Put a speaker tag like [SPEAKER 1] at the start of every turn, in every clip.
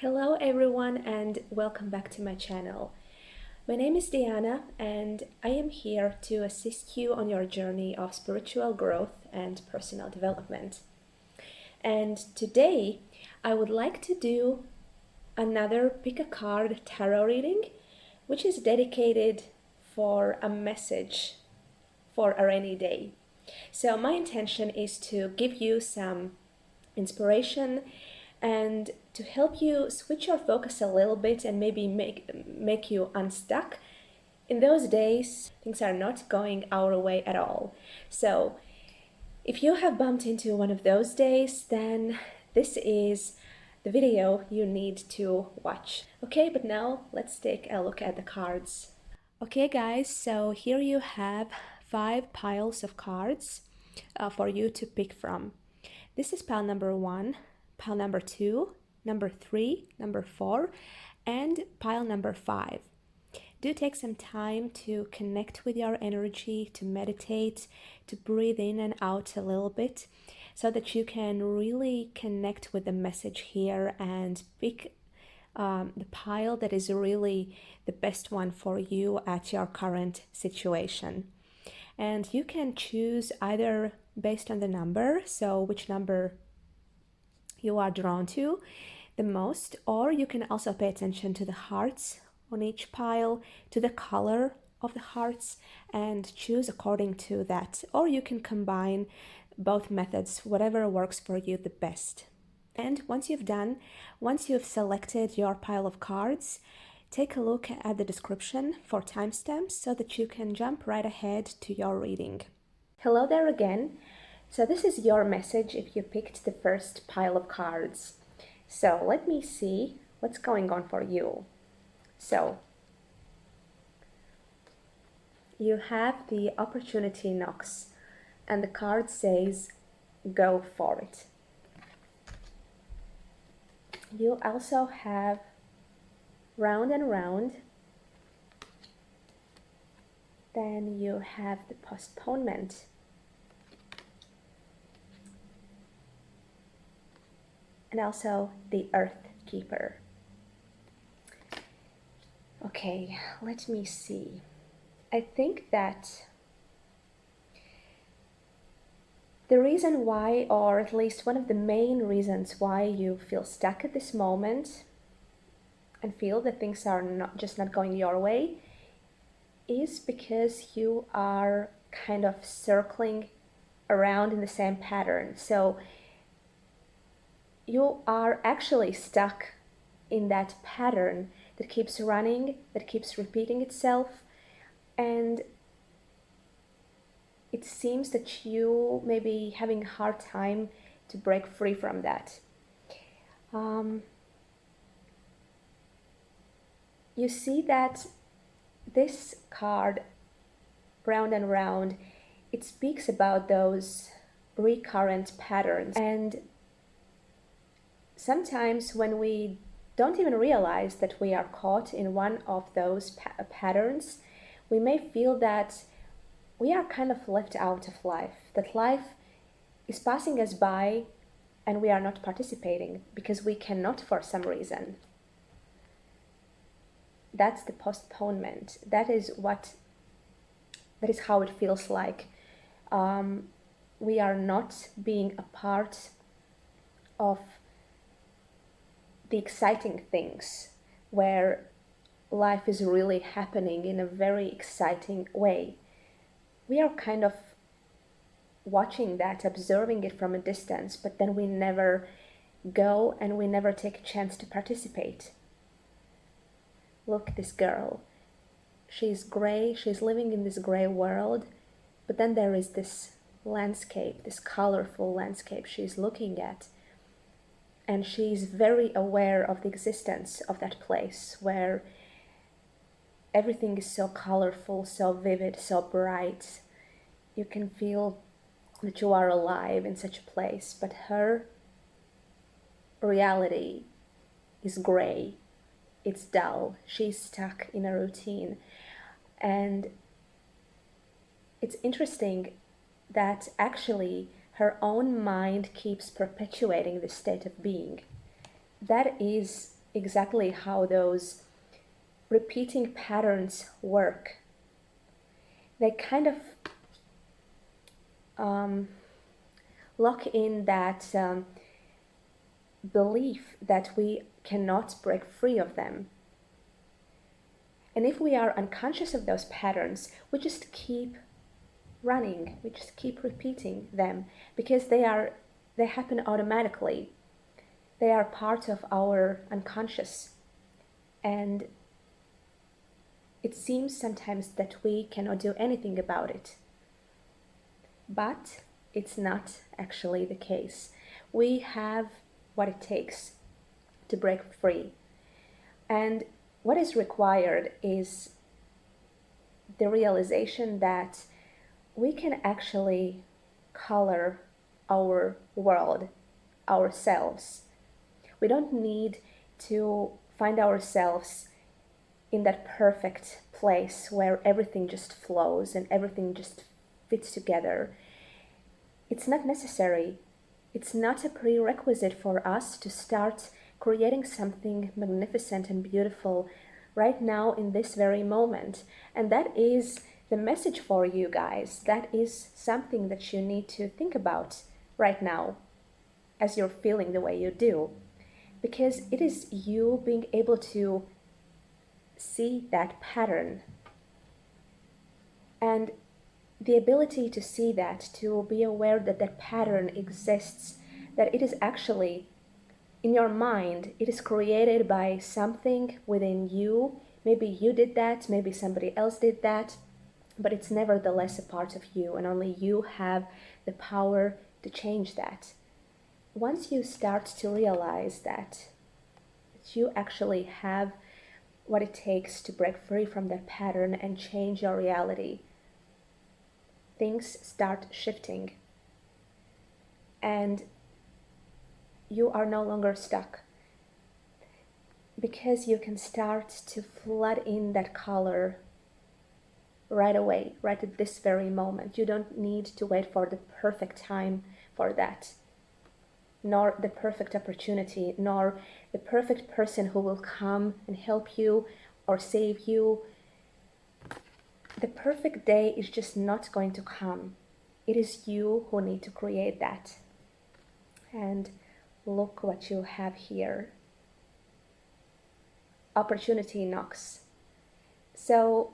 [SPEAKER 1] Hello everyone and welcome back to my channel. My name is Diana and I am here to assist you on your journey of spiritual growth and personal development. And today I would like to do another pick a card tarot reading, which is dedicated for a message for a rainy day. So my intention is to give you some inspiration and to help you switch your focus a little bit and maybe make you unstuck in those days things are not going our way at all. So if you have bumped into one of those days, then this is the video you need to watch. Okay, but now let's take a look at the cards. Okay guys, so here you have 5 piles of cards for you to pick from. This is pile number 1, pile number 2, number 3, number 4, and pile number 5. Do take some time to connect with your energy, to meditate, to breathe in and out a little bit so that you can really connect with the message here and pick the pile that is really the best one for you at your current situation. And you can choose either based on the number, so which number you are drawn to the most, or you can also pay attention to the hearts on each pile, to the color of the hearts, and choose according to that. Or you can combine both methods, whatever works for you the best. And once you've selected your pile of cards, take a look at the description for timestamps so that you can jump right ahead to your reading. Hello there again. So this is your message if you picked the first pile of cards. So let me see what's going on for you. So you have the opportunity knocks and the card says go for it. You also have round and round. Then you have the postponement. And also the Earth Keeper. Okay, let me see. I think that the reason why, or at least one of the main reasons why you feel stuck at this moment and feel that things are not going your way, is because you are kind of circling around in the same pattern. So you are actually stuck in that pattern that keeps running, that keeps repeating itself, and it seems that you may be having a hard time to break free from that. You see that this card, round and round, it speaks about those recurrent patterns, and sometimes when we don't even realize that we are caught in one of those patterns, we may feel that we are kind of left out of life, that life is passing us by and we are not participating because we cannot for some reason. That's the postponement. That is how it feels like. We are not being a part of the exciting things where life is really happening in a very exciting way. We are kind of watching that, observing it from a distance, but then we never go and we never take a chance to participate. Look, this girl, she's gray, she's living in this gray world, but then there is this landscape, this colorful landscape she's looking at. And she's very aware of the existence of that place where everything is so colorful, so vivid, so bright. You can feel that you are alive in such a place, but her reality is gray. It's dull. She's stuck in a routine. And it's interesting that actually her own mind keeps perpetuating this state of being. That is exactly how those repeating patterns work. They kind of lock in that belief that we cannot break free of them. And if we are unconscious of those patterns, we just keep running, we just keep repeating them because they happen automatically. They are part of our unconscious. And it seems sometimes that we cannot do anything about it. But it's not actually the case. We have what it takes to break free. And what is required is the realization that we can actually color our world, ourselves. We don't need to find ourselves in that perfect place where everything just flows and everything just fits together. It's not necessary. It's not a prerequisite for us to start creating something magnificent and beautiful right now in this very moment. And that is the message for you guys. That is something that you need to think about right now as you're feeling the way you do. Because it is you being able to see that pattern. And the ability to see that, to be aware that that pattern exists, that it is actually in your mind, it is created by something within you. Maybe you did that, maybe somebody else did that, but it's nevertheless a part of you, and only you have the power to change that. Once you start to realize that you actually have what it takes to break free from that pattern and change your reality, things start shifting. And you are no longer stuck. Because you can start to flood in that color right away, right at this very moment. You don't need to wait for the perfect time for that, nor the perfect opportunity, nor the perfect person who will come and help you or save you. The perfect day is just not going to come. It is you who need to create that. And look what you have here. Opportunity knocks. So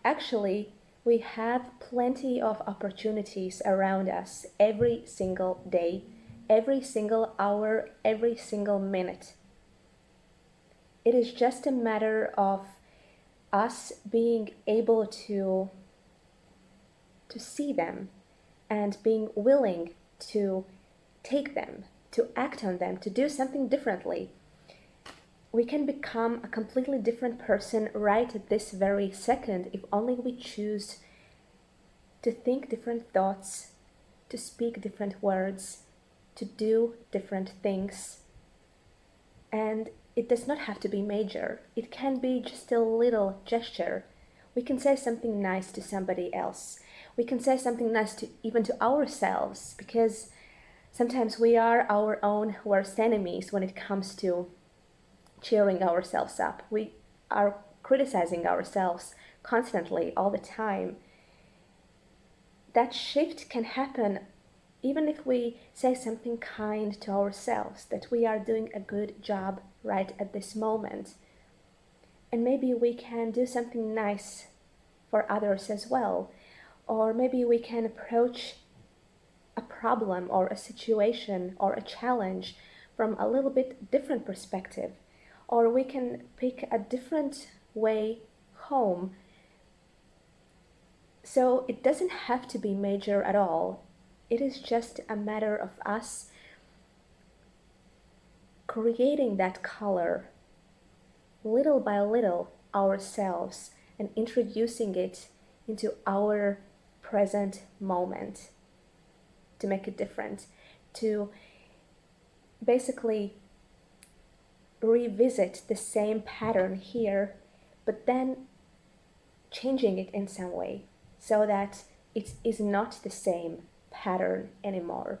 [SPEAKER 1] actually, we have plenty of opportunities around us every single day, every single hour, every single minute. It is just a matter of us being able to see them and being willing to take them, to act on them, to do something differently. We can become a completely different person right at this very second if only we choose to think different thoughts, to speak different words, to do different things. And it does not have to be major. It can be just a little gesture. We can say something nice to somebody else. We can say something nice to even to ourselves, because sometimes we are our own worst enemies when it comes to cheering ourselves up. We are criticizing ourselves constantly, all the time. That shift can happen even if we say something kind to ourselves, that we are doing a good job right at this moment. And maybe we can do something nice for others as well. Or maybe we can approach a problem or a situation or a challenge from a little bit different perspective. Or we can pick a different way home. So it doesn't have to be major at all. It is just a matter of us creating that color little by little ourselves and introducing it into our present moment to make it different, to basically revisit the same pattern here, but then changing it in some way so that it is not the same pattern anymore.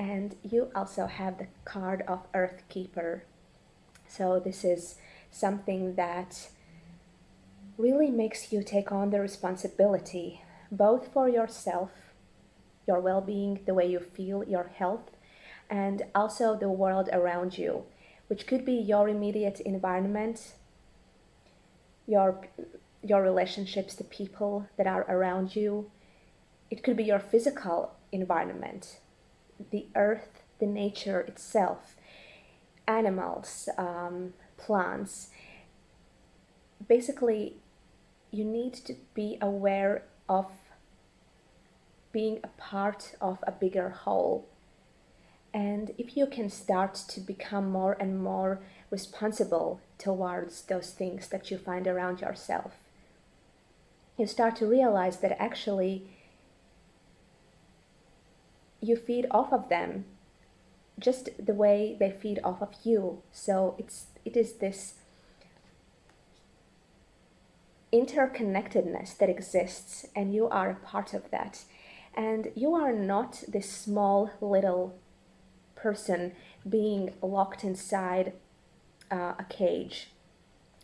[SPEAKER 1] And you also have the card of Earth Keeper. So this is something that really makes you take on the responsibility, both for yourself, your well-being, the way you feel, your health, and also the world around you, which could be your immediate environment, your relationships, the people that are around you. It could be your physical environment, the earth, the nature itself, animals, plants. Basically, you need to be aware of being a part of a bigger whole. And if you can start to become more and more responsible towards those things that you find around yourself, you start to realize that actually you feed off of them just the way they feed off of you. So it is this interconnectedness that exists, and you are a part of that. And you are not this small little person being locked inside a cage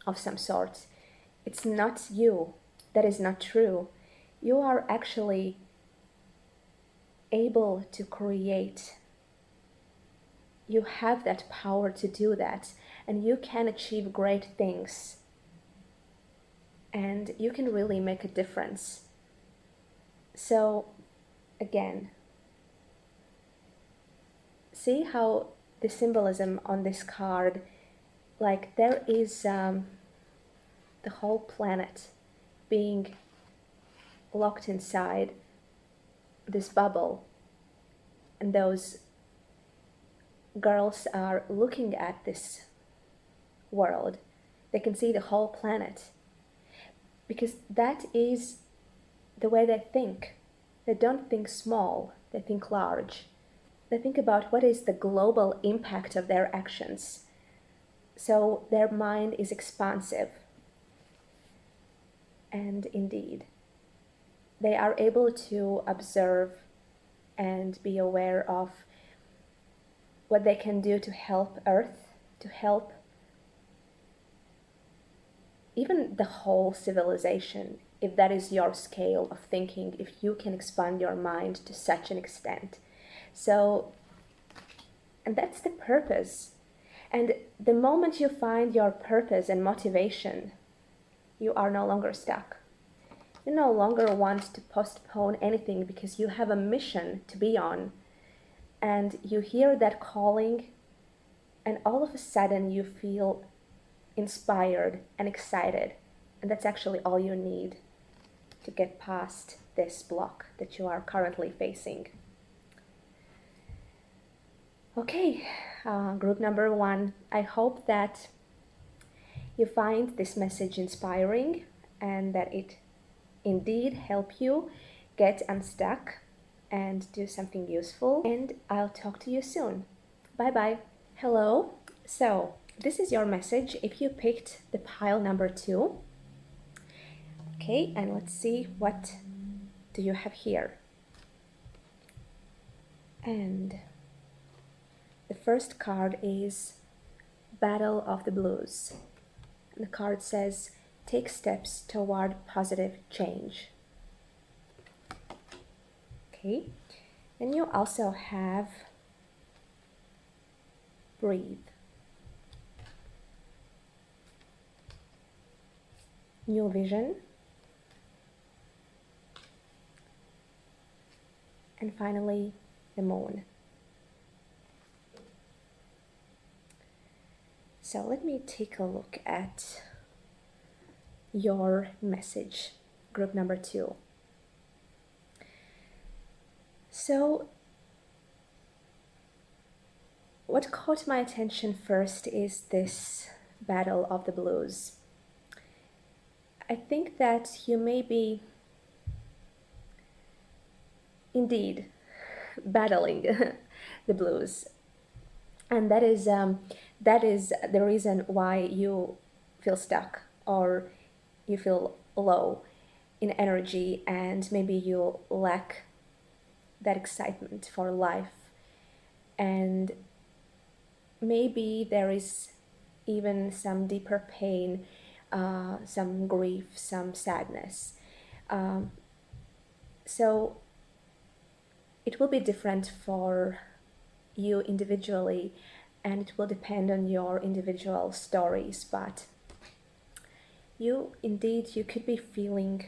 [SPEAKER 1] of some sort. It's not you. That is not true. You are actually able to create. You have that power to do that, and you can achieve great things. And you can really make a difference. So, again, see how the symbolism on this card, like there is the whole planet being locked inside this bubble, and those girls are looking at this world. They can see the whole planet, because that is the way they think. They don't think small, they think large. They think about what is the global impact of their actions. So their mind is expansive. And indeed, they are able to observe and be aware of what they can do to help Earth, to help even the whole civilization, if that is your scale of thinking, if you can expand your mind to such an extent. So, and that's the purpose. And the moment you find your purpose and motivation, you are no longer stuck. You no longer want to postpone anything because you have a mission to be on. And you hear that calling, and all of a sudden you feel inspired and excited. And that's actually all you need to get past this block that you are currently facing. Okay, group number 1, I hope that you find this message inspiring and that it indeed help you get unstuck and do something useful. And I'll talk to you soon. Bye bye. Hello. So this is your message if you picked the pile number 2. Okay, and let's see what do you have here. And the first card is Battle of the Blues. And the card says, take steps toward positive change. Okay, and you also have Breathe. New Vision. And finally, the Moon. So let me take a look at your message, group number 2. So what caught my attention first is this Battle of the Blues. I think that you may be indeed battling the blues, and that is the reason why you feel stuck or you feel low in energy, and maybe you lack that excitement for life And maybe there is even some deeper pain, some grief, some sadness. Um, so it will be different for you individually, and it will depend on your individual stories, but you could be feeling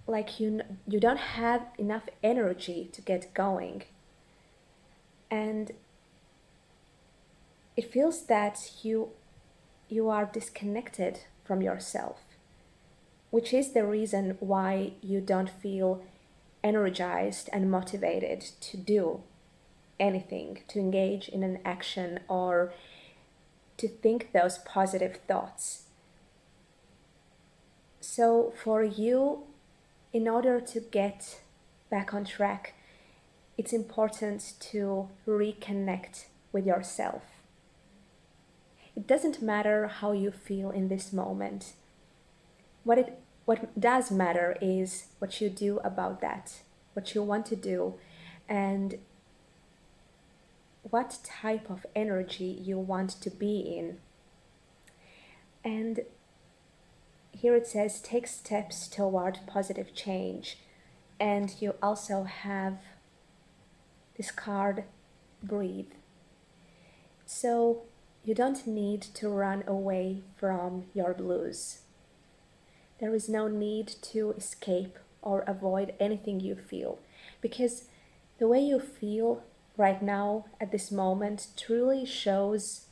[SPEAKER 1] like you don't have enough energy to get going, and it feels that you are disconnected from yourself, which is the reason why you don't feel energized and motivated to do anything, to engage in an action or to think those positive thoughts. So for you, in order to get back on track, it's important to reconnect with yourself. It doesn't matter how you feel in this moment. What does matter is what you do about that, what you want to do, and what type of energy you want to be in. And here it says, take steps toward positive change. And you also have this card, breathe. So you don't need to run away from your blues. There is no need to escape or avoid anything you feel, because the way you feel right now at this moment truly shows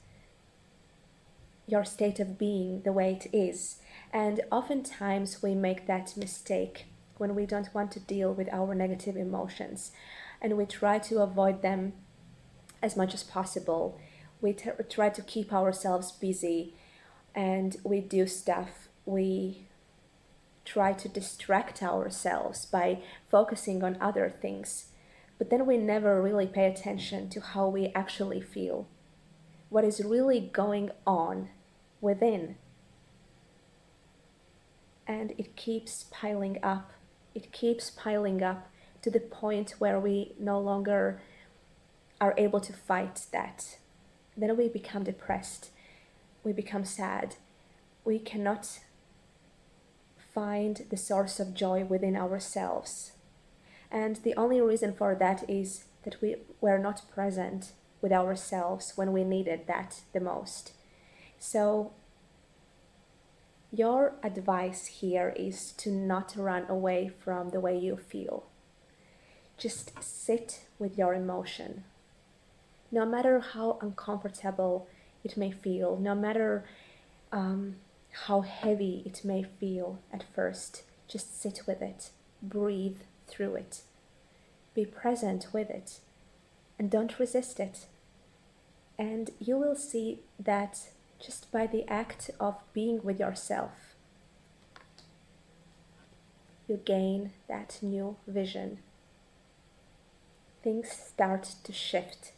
[SPEAKER 1] your state of being the way it is. And oftentimes we make that mistake when we don't want to deal with our negative emotions, and we try to avoid them as much as possible. We try to keep ourselves busy, and we do stuff. We try to distract ourselves by focusing on other things, but then we never really pay attention to how we actually feel, what is really going on within. And it keeps piling up. It keeps piling up to the point where we no longer are able to fight that. Then we become depressed. We become sad. We cannot find the source of joy within ourselves. And the only reason for that is that we were not present with ourselves when we needed that the most. So your advice here is to not run away from the way you feel. Just sit with your emotion. No matter how uncomfortable it may feel, no matter how heavy it may feel at first, just sit with it, breathe through it, be present with it, and don't resist it. And you will see that just by the act of being with yourself, you gain that new vision. Things start to shift.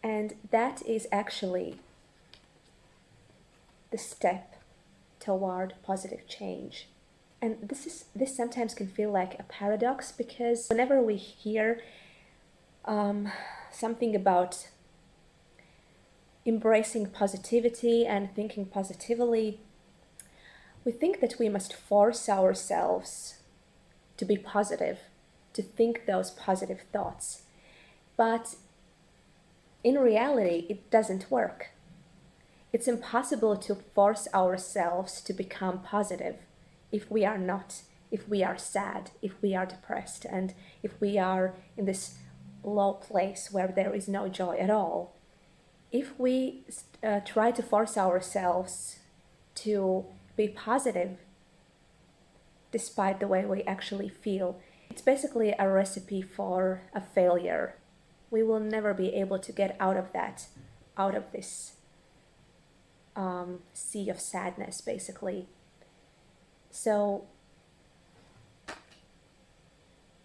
[SPEAKER 1] And that is actually the step toward positive change. And this sometimes can feel like a paradox, because whenever we hear something about embracing positivity and thinking positively, we think that we must force ourselves to be positive, to think those positive thoughts. But in reality, it doesn't work. It's impossible to force ourselves to become positive if we are not, if we are sad, if we are depressed, and if we are in this low place where there is no joy at all. If we try to force ourselves to be positive despite the way we actually feel, it's basically a recipe for a failure. We will never be able to get out of that, out of this sea of sadness, basically. So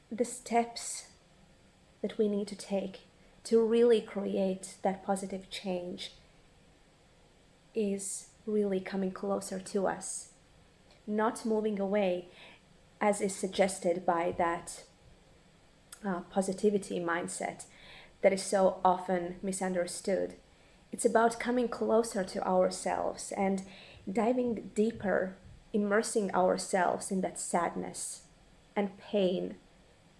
[SPEAKER 1] the steps that we need to take to really create that positive change is really coming closer to us, not moving away as is suggested by that positivity mindset that is so often misunderstood. It's about coming closer to ourselves and diving deeper, immersing ourselves in that sadness and pain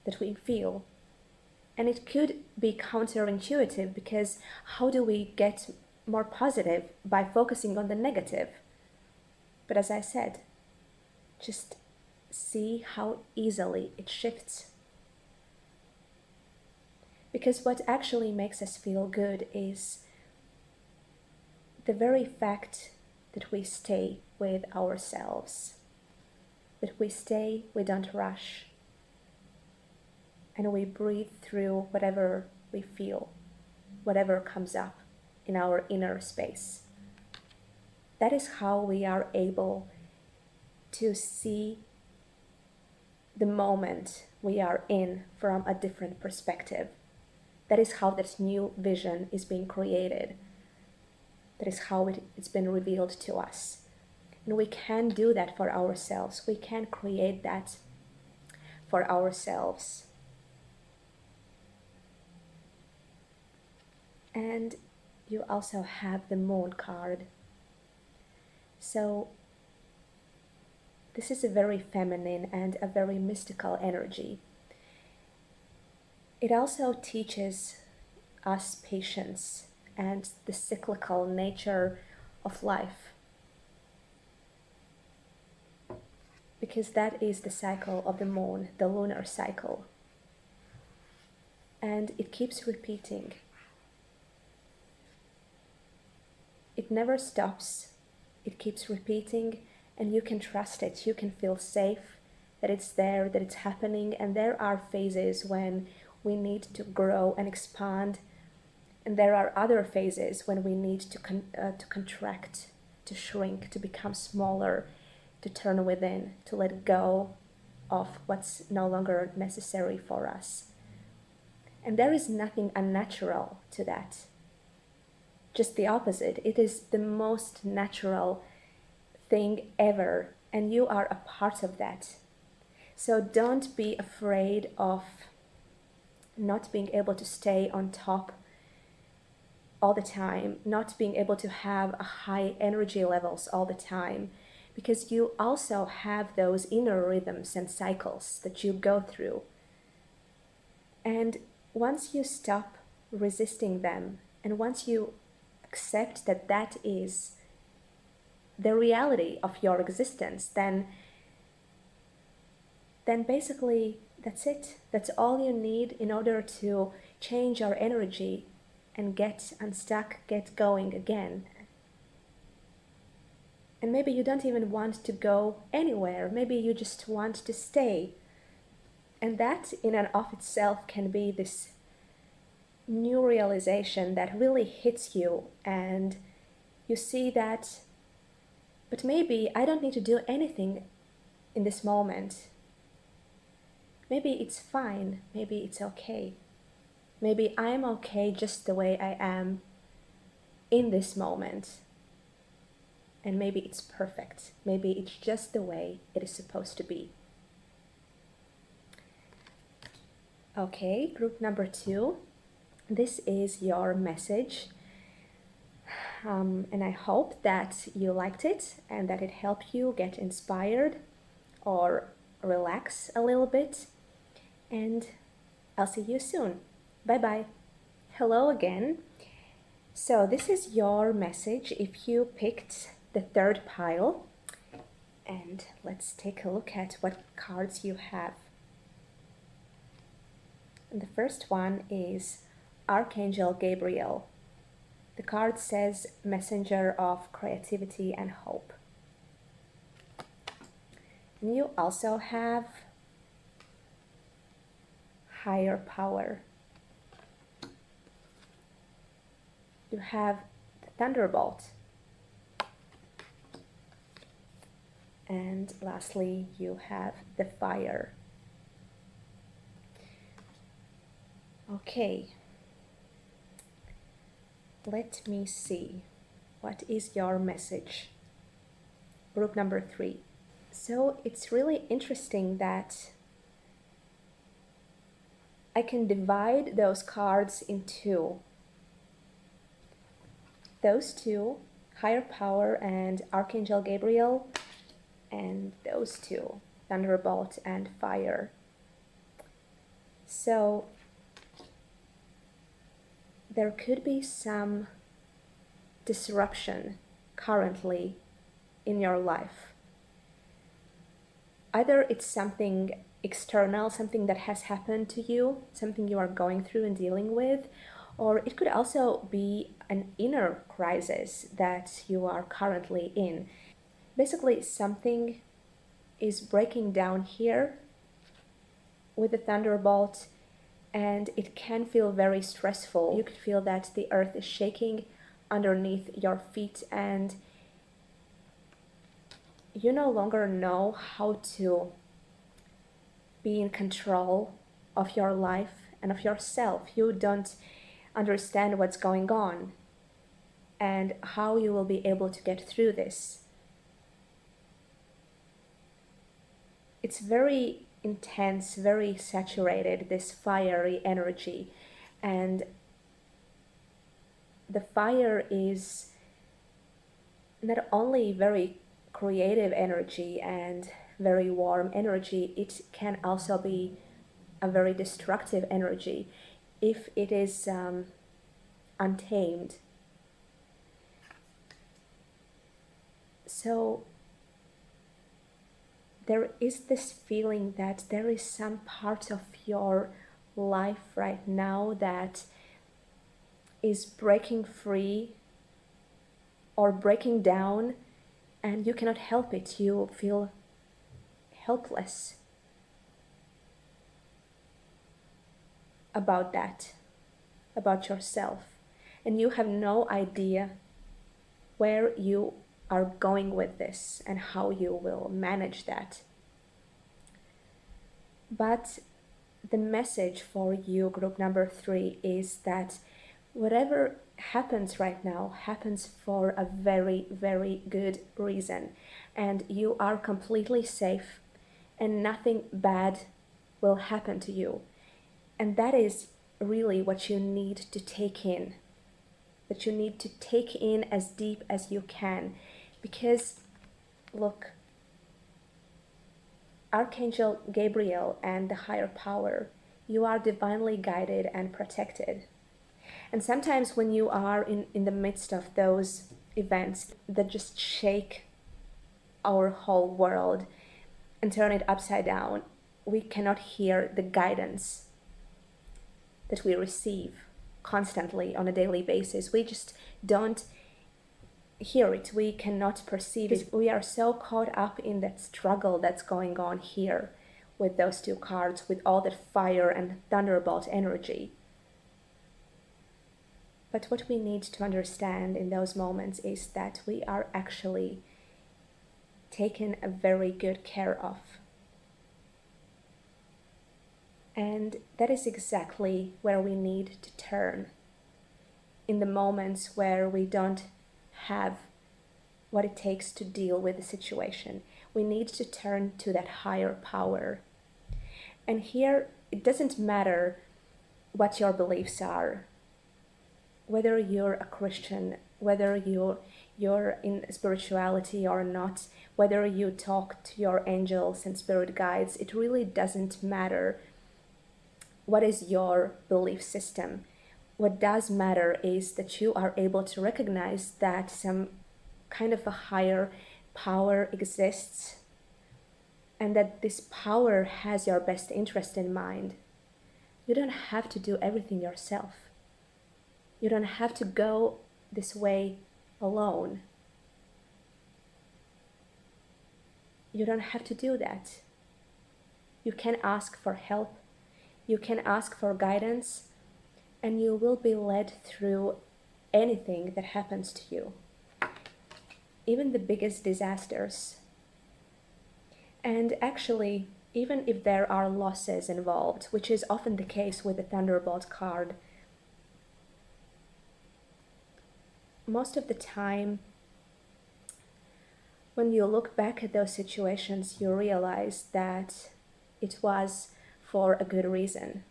[SPEAKER 1] that we feel. And it could be counterintuitive because how do we get more positive by focusing on the negative? But as I said, just see how easily it shifts. Because what actually makes us feel good is the very fact that we stay with ourselves, that we stay, we don't rush, and we breathe through whatever we feel, whatever comes up in our inner space. That is how we are able to see the moment we are in from a different perspective. That is how this new vision is being created. That is how it's been revealed to us. And we can do that for ourselves. We can create that for ourselves. And you also have the Moon card. So this is a very feminine and a very mystical energy. It also teaches us patience and the cyclical nature of life. Because that is the cycle of the moon, the lunar cycle. And it keeps repeating. It never stops. It keeps repeating, and you can trust it. You can feel safe that it's there, that it's happening. And there are phases when we need to grow and expand. And there are other phases when we need to contract, to shrink, to become smaller, to turn within, to let go of what's no longer necessary for us. And there is nothing unnatural to that. Just the opposite. It is the most natural thing ever, and you are a part of that. So don't be afraid of not being able to stay on top all the time, not being able to have a high energy levels all the time, because you also have those inner rhythms and cycles that you go through. And once you stop resisting them, and once you accept that that is the reality of your existence, then basically that's it. That's all you need in order to change your energy and get unstuck, get going again. And maybe you don't even want to go anywhere. Maybe you just want to stay. And that in and of itself can be this new realization that really hits you, and you see that, but maybe I don't need to do anything in this moment. Maybe it's fine. Maybe it's okay. Maybe I'm okay just the way I am in this moment. And maybe it's perfect. Maybe it's just the way it is supposed to be. Okay, group number 2. This is your message. And I hope that you liked it and that it helped you get inspired or relax a little bit. And I'll see you soon. Bye-bye. Hello again. So this is your message if you picked the third pile. And let's take a look at what cards you have. And the first one is Archangel Gabriel. The card says messenger of creativity and hope. And you also have higher power. You have the thunderbolt. And lastly, you have the fire. Okay. Let me see. What is your message? Group number 3. So it's really interesting that I can divide those cards into those two, Higher Power and Archangel Gabriel, and those two, Thunderbolt and Fire. So there could be some disruption currently in your life. Either it's something external, something that has happened to you, something you are going through and dealing with, or it could also be an inner crisis that you are currently in. Basically, something is breaking down here with the thunderbolt, and it can feel very stressful. You could feel that the earth is shaking underneath your feet, and you no longer know how to be in control of your life and of yourself. You don't understand what's going on and how you will be able to get through this. It's very intense, very saturated, this fiery energy. And the fire is not only very creative energy and very warm energy, it can also be a very destructive energy if it is untamed. So there is this feeling that there is some part of your life right now that is breaking free or breaking down, and you cannot help it. You feel helpless about that, about yourself, and you have no idea where you are going with this and how you will manage that. But the message for you, group number 3, is that whatever happens right now happens for a very, very good reason, and you are completely safe and nothing bad will happen to you. And that is really what you need to take in, that you need to take in as deep as you can. Because look, Archangel Gabriel and the higher power, you are divinely guided and protected. And sometimes when you are in the midst of those events that just shake our whole world and turn it upside down, we cannot hear the guidance that we receive constantly on a daily basis. We just don't hear it. We cannot perceive it. We are so caught up in that struggle that's going on here with those two cards, with all that fire and thunderbolt energy. But what we need to understand in those moments is that we are actually taken a very good care of. And that is exactly where we need to turn in the moments where we don't have what it takes to deal with the situation. We need to turn to that higher power. And here, it doesn't matter what your beliefs are, whether you're a Christian, whether you're in spirituality or not, whether you talk to your angels and spirit guides, it really doesn't matter what is your belief system. What does matter is that you are able to recognize that some kind of a higher power exists and that this power has your best interest in mind. You don't have to do everything yourself. You don't have to go this way alone. You don't have to do that. You can ask for help. You can ask for guidance, and you will be led through anything that happens to you, even the biggest disasters. And actually, even if there are losses involved, which is often the case with the Thunderbolt card, most of the time, when you look back at those situations, you realize that it was for a good reason.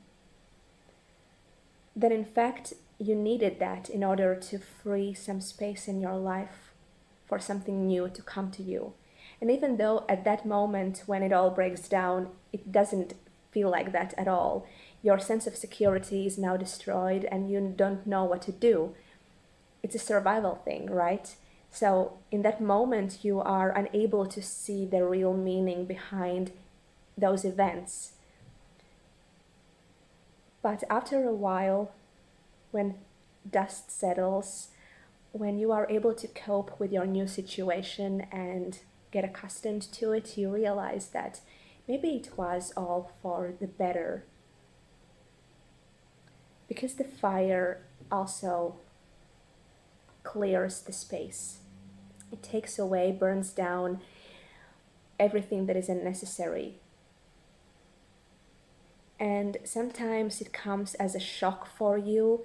[SPEAKER 1] that in fact you needed that in order to free some space in your life for something new to come to you. And even though at that moment when it all breaks down, it doesn't feel like that at all, your sense of security is now destroyed and you don't know what to do. It's a survival thing, right? So in that moment, you are unable to see the real meaning behind those events. But after a while, when dust settles, when you are able to cope with your new situation and get accustomed to it, you realize that maybe it was all for the better. Because the fire also clears the space. It takes away, burns down everything that is unnecessary. And sometimes it comes as a shock for you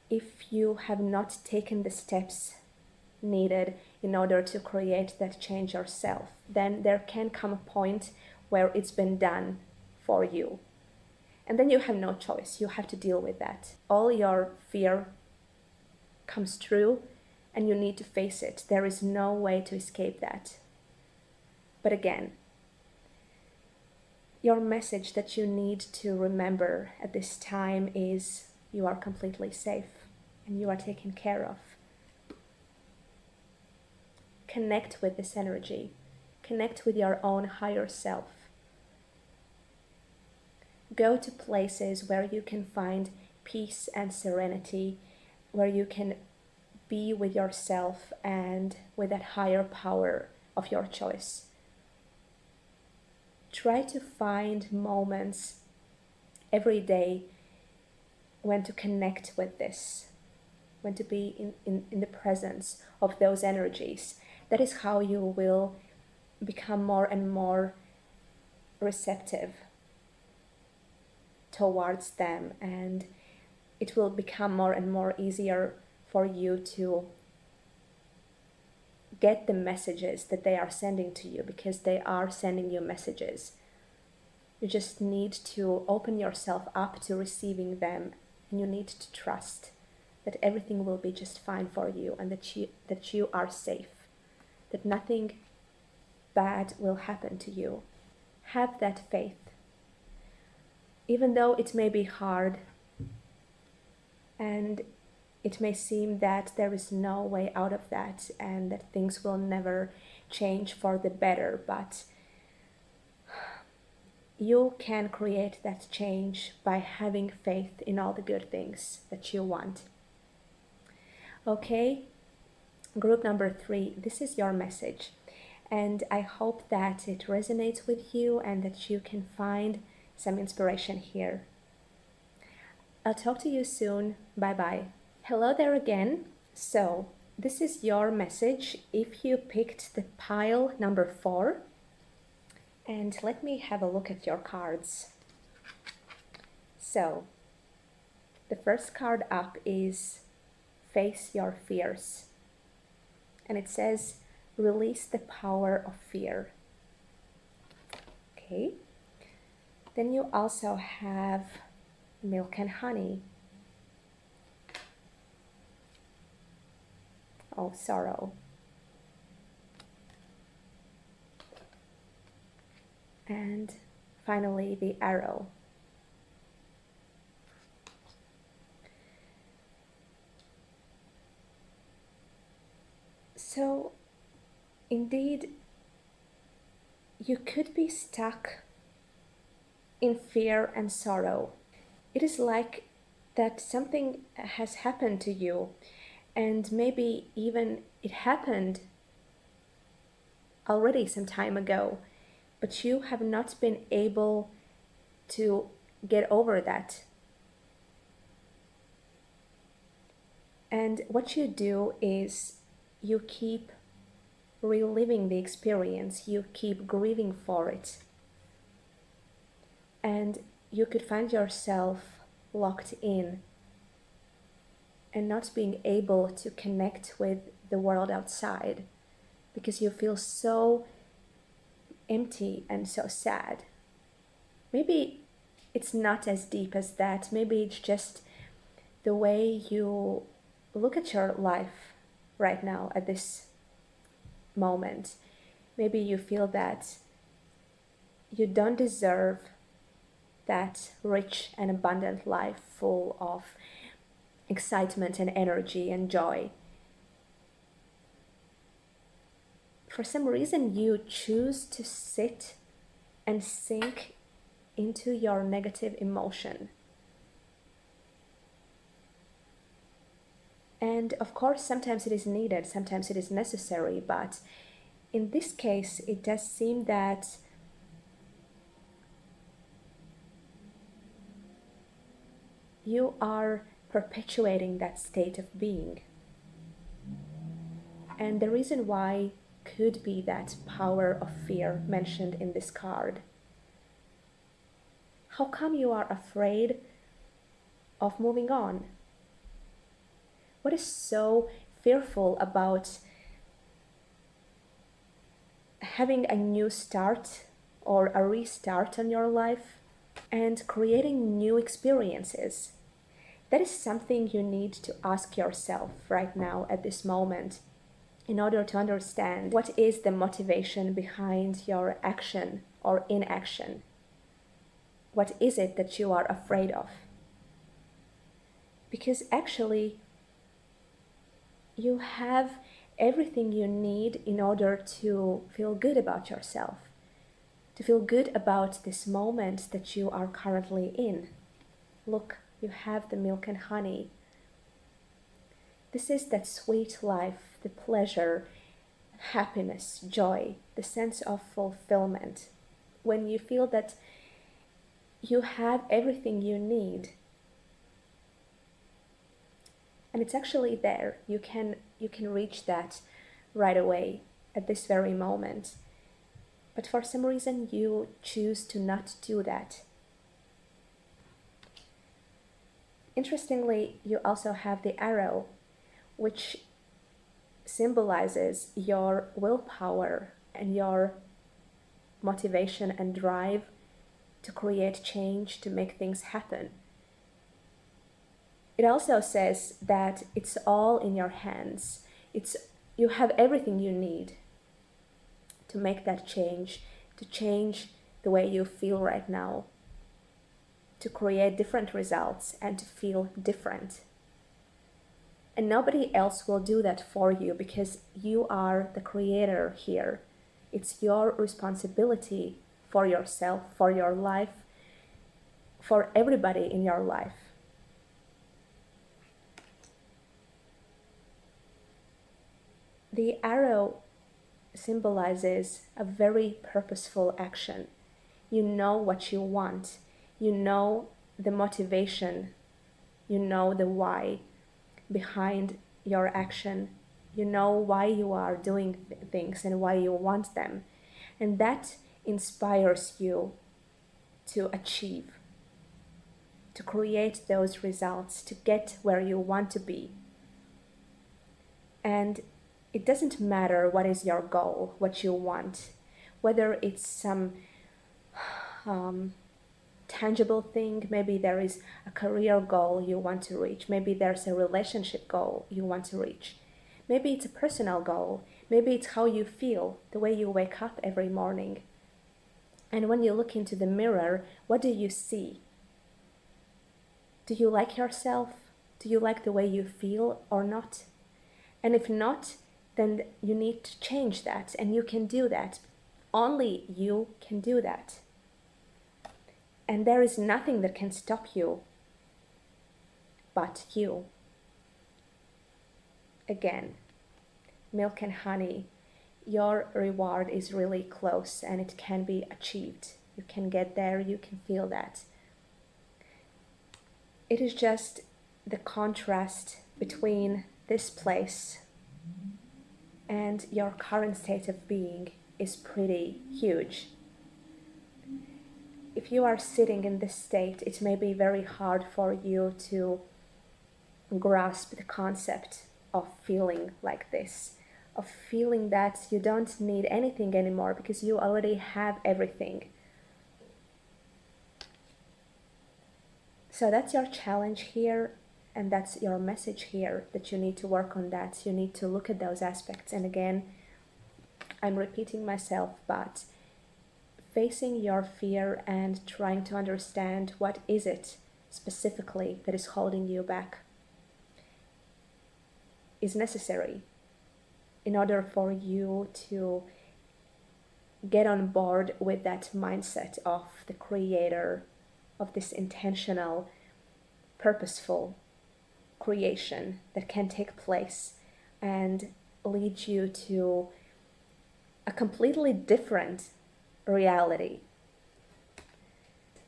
[SPEAKER 1] if you have not taken the steps needed in order to create that change yourself. Then there can come a point where it's been done for you. And then you have no choice. You have to deal with that. All your fear comes true and you need to face it. There is no way to escape that. But again, your message that you need to remember at this time is you are completely safe and you are taken care of. Connect with this energy. Connect with your own higher self. Go to places where you can find peace and serenity, where you can be with yourself and with that higher power of your choice. Try to find moments every day when to connect with this, when to be in the presence of those energies. That is how you will become more and more receptive towards them, and it will become more and more easier for you to get the messages that they are sending to you, because they are sending you messages. You just need to open yourself up to receiving them, and you need to trust that everything will be just fine for you, and that you are safe, that nothing bad will happen to you. Have that faith. Even though it may be hard and it may seem that there is no way out of that and that things will never change for the better, but you can create that change by having faith in all the good things that you want. Okay, group number 3, this is your message. And I hope that it resonates with you and that you can find some inspiration here. I'll talk to you soon. Bye-bye. Hello there again. So this is your message if you picked the pile number 4. And let me have a look at your cards. So the first card up is Face Your Fears. And it says, release the power of fear. Okay. Then you also have Milk and Honey. Oh, Sorrow. And finally, the Arrow. So, indeed, you could be stuck in fear and sorrow. It is like that something has happened to you, and maybe even it happened already some time ago, but you have not been able to get over that. And what you do is you keep reliving the experience, you keep grieving for it. And you could find yourself locked in and not being able to connect with the world outside because you feel so empty and so sad. Maybe it's not as deep as that. Maybe it's just the way you look at your life right now at this moment. Maybe you feel that you don't deserve that rich and abundant life full of excitement and energy and joy. For some reason, you choose to sit and sink into your negative emotion. And of course, sometimes it is needed, sometimes it is necessary, but in this case, it does seem that you are perpetuating that state of being. And the reason why could be that power of fear mentioned in this card. How come you are afraid of moving on? What is so fearful about having a new start or a restart on your life and creating new experiences? That is something you need to ask yourself right now at this moment in order to understand what is the motivation behind your action or inaction. What is it that you are afraid of? Because actually, you have everything you need in order to feel good about yourself, to feel good about this moment that you are currently in. Look, you have the milk and honey. This is that sweet life, the pleasure, happiness, joy, the sense of fulfillment. When you feel that you have everything you need, and it's actually there. You can reach that right away at this very moment. But for some reason you choose to not do that. Interestingly, you also have the arrow, which symbolizes your willpower and your motivation and drive to create change, to make things happen. It also says that it's all in your hands. You have everything you need to make that change, to change the way you feel right now, to create different results and to feel different. And nobody else will do that for you because you are the creator here. It's your responsibility for yourself, for your life, for everybody in your life. The arrow symbolizes a very purposeful action. You know what you want. You know the motivation. You know the why behind your action. You know why you are doing things and why you want them. And that inspires you to achieve, to create those results, to get where you want to be. And it doesn't matter what is your goal, what you want, whether it's some tangible thing. Maybe there is a career goal you want to reach. Maybe there's a relationship goal you want to reach. Maybe it's a personal goal. Maybe it's how you feel, the way you wake up every morning. And when you look into the mirror, what do you see? Do you like yourself? Do you like the way you feel or not? And if not, then you need to change that, and you can do that. Only you can do that. And there is nothing that can stop you but you. Again, milk and honey, your reward is really close and it can be achieved. You can get there, you can feel that. It is just the contrast between this place and your current state of being is pretty huge. If you are sitting in this state, it may be very hard for you to grasp the concept of feeling like this, of feeling that you don't need anything anymore because you already have everything. So that's your challenge here. And that's your message here, that you need to work on that. You need to look at those aspects. And again, I'm repeating myself, but facing your fear and trying to understand what is it specifically that is holding you back is necessary in order for you to get on board with that mindset of the creator, of this intentional, purposeful creation that can take place and lead you to a completely different reality.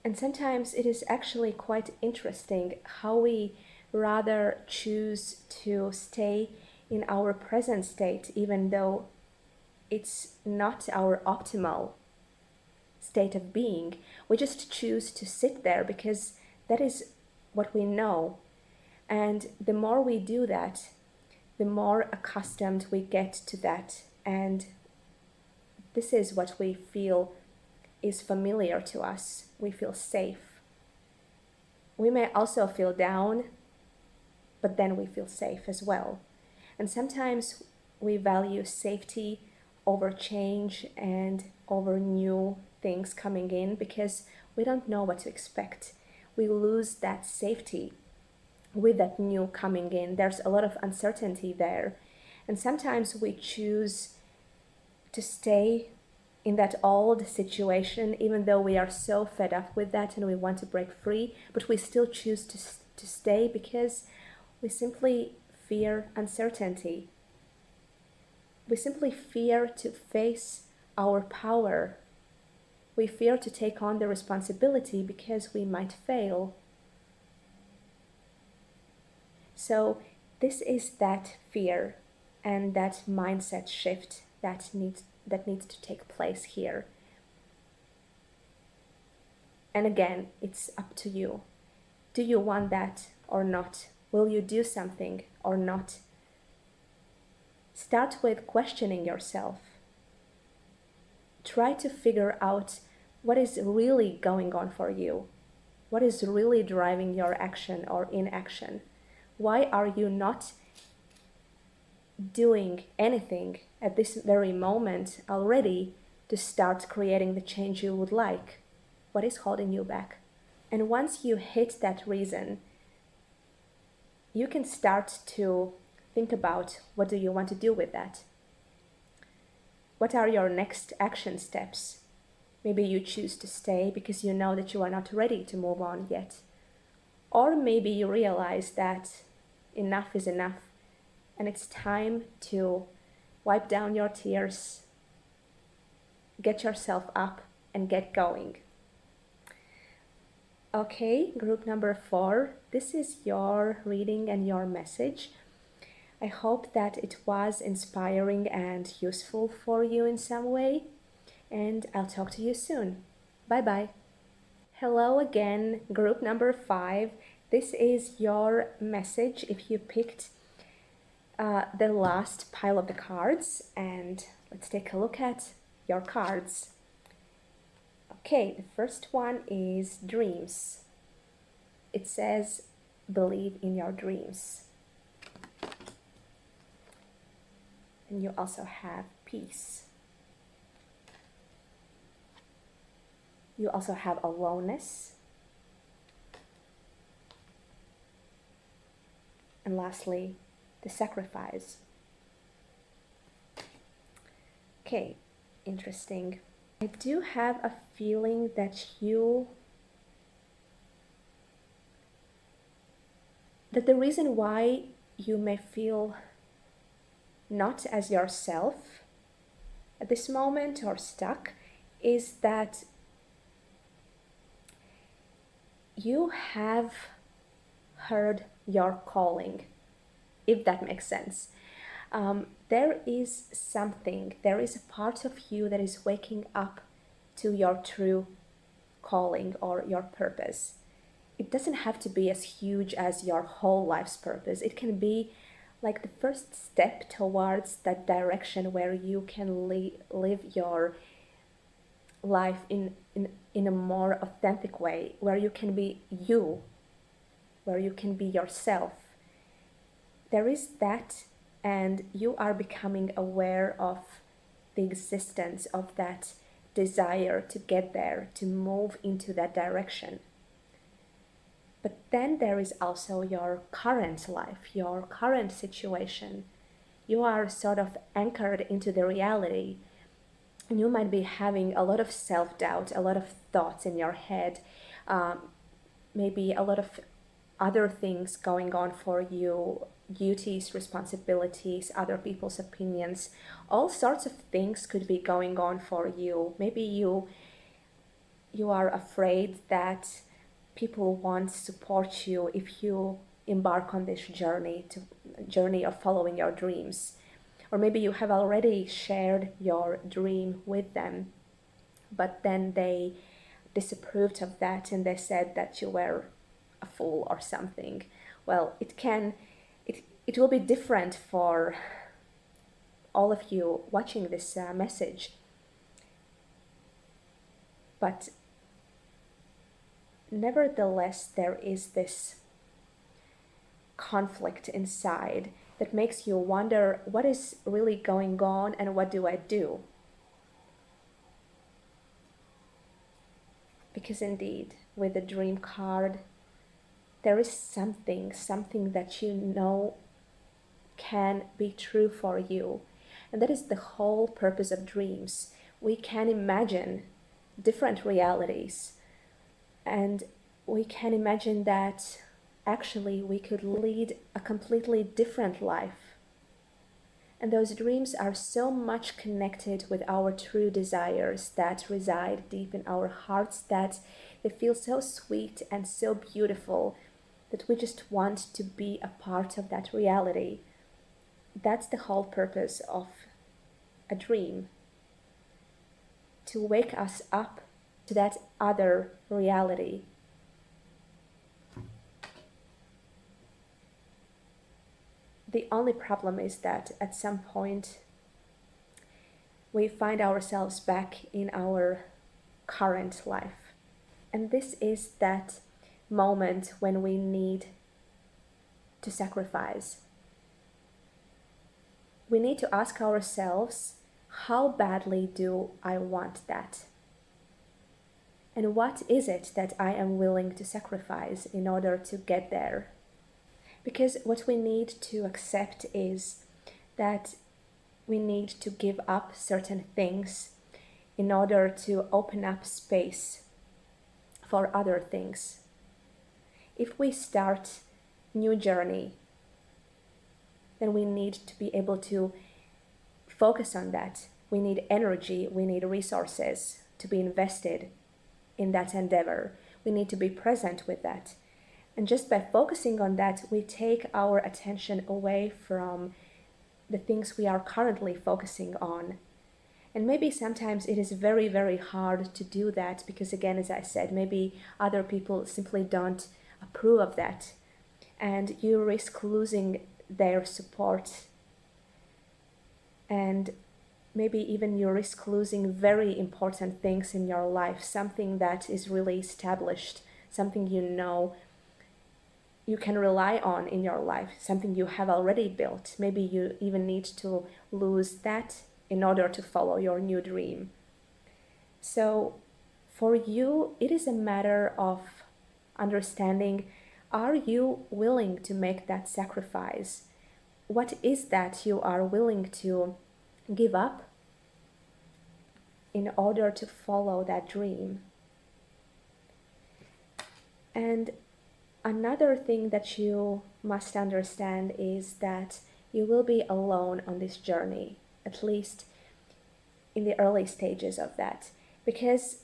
[SPEAKER 1] And sometimes it is actually quite interesting how we rather choose to stay in our present state, even though it's not our optimal state of being. We just choose to sit there because that is what we know. And the more we do that, the more accustomed we get to that. And this is what we feel is familiar to us. We feel safe. We may also feel down, but then we feel safe as well. And sometimes we value safety over change and over new things coming in because we don't know what to expect. We lose that safety with that new coming in. There's a lot of uncertainty there. And sometimes we choose to stay in that old situation, even though we are so fed up with that and we want to break free, but we still choose to stay because we simply fear uncertainty. We simply fear to face our power. We fear to take on the responsibility because we might fail. So this is that fear and that mindset shift that needs to take place here. And again, it's up to you. Do you want that or not? Will you do something or not? Start with questioning yourself. Try to figure out what is really going on for you. What is really driving your action or inaction? Why are you not doing anything at this very moment already to start creating the change you would like? What is holding you back? And once you hit that reason, you can start to think about what do you want to do with that? What are your next action steps? Maybe you choose to stay because you know that you are not ready to move on yet. Or maybe you realize that enough is enough and it's time to wipe down your tears, get yourself up and get going. Okay, group number 4, this is your reading and your message. I hope that it was inspiring and useful for you in some way, and I'll talk to you soon. Bye-bye. Hello again, group number 5. This is your message if you picked the last pile of the cards, and let's take a look at your cards. Okay, the first one is dreams. It says, believe in your dreams. And you also have peace. You also have aloneness. And lastly, the sacrifice. Okay, interesting. I do have a feeling that the reason why you may feel not as yourself at this moment or stuck is that you have heard your calling, if that makes sense. There is a part of you that is waking up to your true calling or your purpose. It doesn't have to be as huge as your whole life's purpose. It can be like the first step towards that direction where you can live your life in a more authentic way, where you can be you where you can be yourself. There is that, and you are becoming aware of the existence of that desire to get there, to move into that direction. But then there is also your current life, your current situation. You are sort of anchored into the reality. And you might be having a lot of self-doubt, a lot of thoughts in your head, maybe a lot of other things going on for you, duties, responsibilities, other people's opinions. All sorts of things could be going on for you. Maybe you are afraid that people won't support you if you embark on this journey of following your dreams. Or maybe you have already shared your dream with them, but then they disapproved of that and they said that you were a fool or something. Well, it will be different for all of you watching this message. But nevertheless, there is this conflict inside that makes you wonder what is really going on and what do I do? Because indeed, with the dream card, there is something that you know can be true for you. And that is the whole purpose of dreams. We can imagine different realities, and we can imagine that actually we could lead a completely different life. And those dreams are so much connected with our true desires that reside deep in our hearts, that they feel so sweet and so beautiful that we just want to be a part of that reality. That's the whole purpose of a dream, to wake us up to that other reality. The only problem is that at some point we find ourselves back in our current life. And this is that moment when we need to sacrifice. We need to ask ourselves, how badly do I want that? And what is it that I am willing to sacrifice in order to get there? Because what we need to accept is that we need to give up certain things in order to open up space for other things. If we start a new journey, then we need to be able to focus on that. We need energy, we need resources to be invested in that endeavor. We need to be present with that. And just by focusing on that, we take our attention away from the things we are currently focusing on. And maybe sometimes it is very, very hard to do that because, again, as I said, maybe other people simply don't approve of that. And you risk losing their support. And maybe even you risk losing very important things in your life, something that is really established, something you know you can rely on in your life, something you have already built. Maybe you even need to lose that in order to follow your new dream. So for you, it is a matter of understanding, are you willing to make that sacrifice? What is that you are willing to give up in order to follow that dream? And another thing that you must understand is that you will be alone on this journey, at least in the early stages of that, because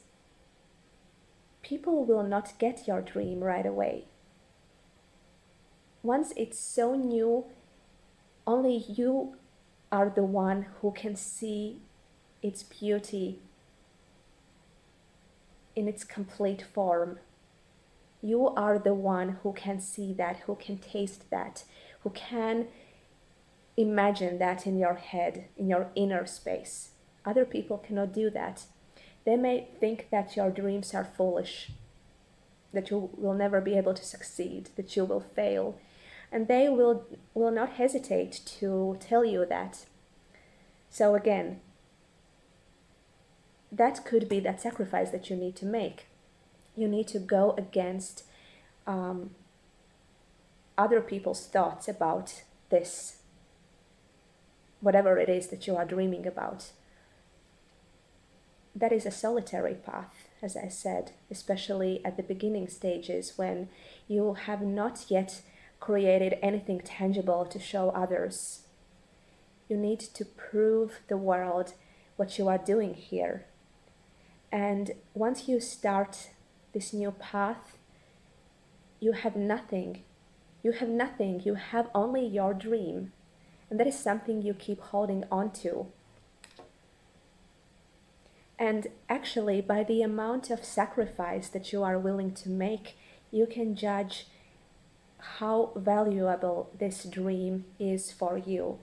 [SPEAKER 1] people will not get your dream right away. Once it's so new, only you are the one who can see its beauty in its complete form. You are the one who can see that, who can taste that, who can imagine that in your head, in your inner space. Other people cannot do that. They may think that your dreams are foolish. that you will never be able to succeed, that you will fail. And they will not hesitate to tell you that. So again, that could be that sacrifice that you need to make. You need to go against other people's thoughts about this, whatever it is that you are dreaming about. That is a solitary path, as I said, especially at the beginning stages when you have not yet created anything tangible to show others. You need to prove the world what you are doing here. And once you start this new path, you have nothing. You have nothing. You have only your dream. And that is something you keep holding on to. And actually, by the amount of sacrifice that you are willing to make, you can judge how valuable this dream is for you.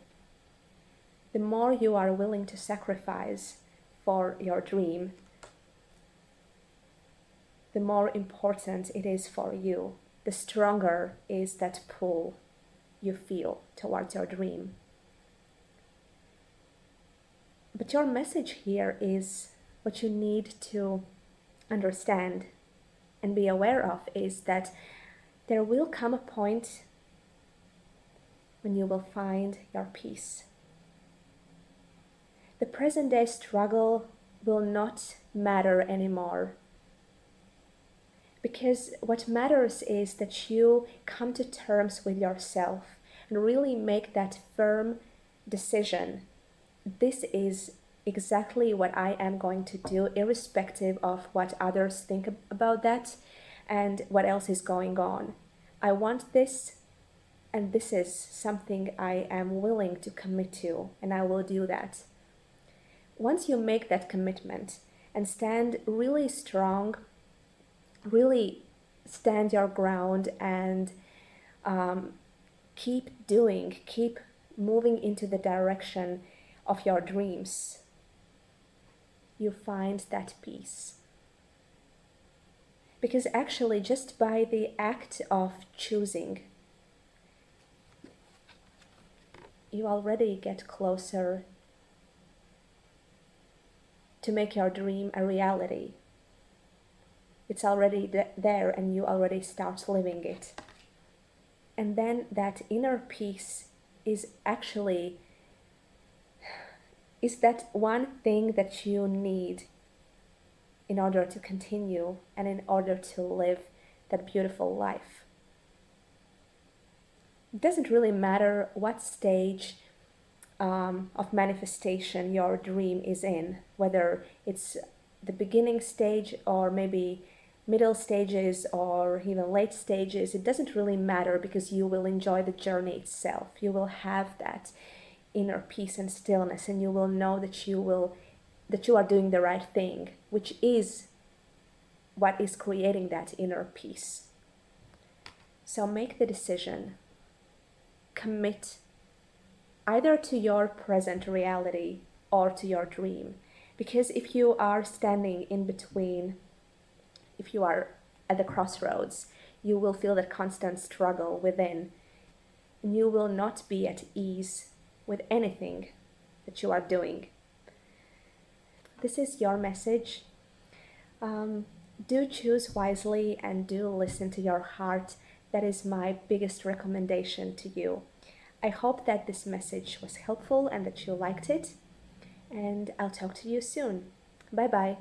[SPEAKER 1] The more you are willing to sacrifice for your dream, the more important it is for you, the stronger is that pull you feel towards your dream. But your message here is what you need to understand and be aware of is that there will come a point when you will find your peace. The present day struggle will not matter anymore. Because what matters is that you come to terms with yourself and really make that firm decision. This is exactly what I am going to do, irrespective of what others think about that and what else is going on. I want this, and this is something I am willing to commit to, and I will do that. Once you make that commitment and stand really strong, really stand your ground and keep moving into the direction of your dreams, you find that peace. Because actually, just by the act of choosing, you already get closer to make your dream a reality. It's already there and you already start living it. And then that inner peace is that one thing that you need in order to continue and in order to live that beautiful life. It doesn't really matter what stage of manifestation your dream is in, whether it's the beginning stage or maybe middle stages or even late stages. It doesn't really matter because you will enjoy the journey itself. You will have that inner peace and stillness, and you will know that you are doing the right thing, which is what is creating that inner peace. So make the decision. Commit either to your present reality or to your dream. Because if you are standing in between, if you are at the crossroads, you will feel that constant struggle within, and you will not be at ease with anything that you are doing. This is your message. Do choose wisely and do listen to your heart. That is my biggest recommendation to you. I hope that this message was helpful and that you liked it. And I'll talk to you soon. Bye-bye.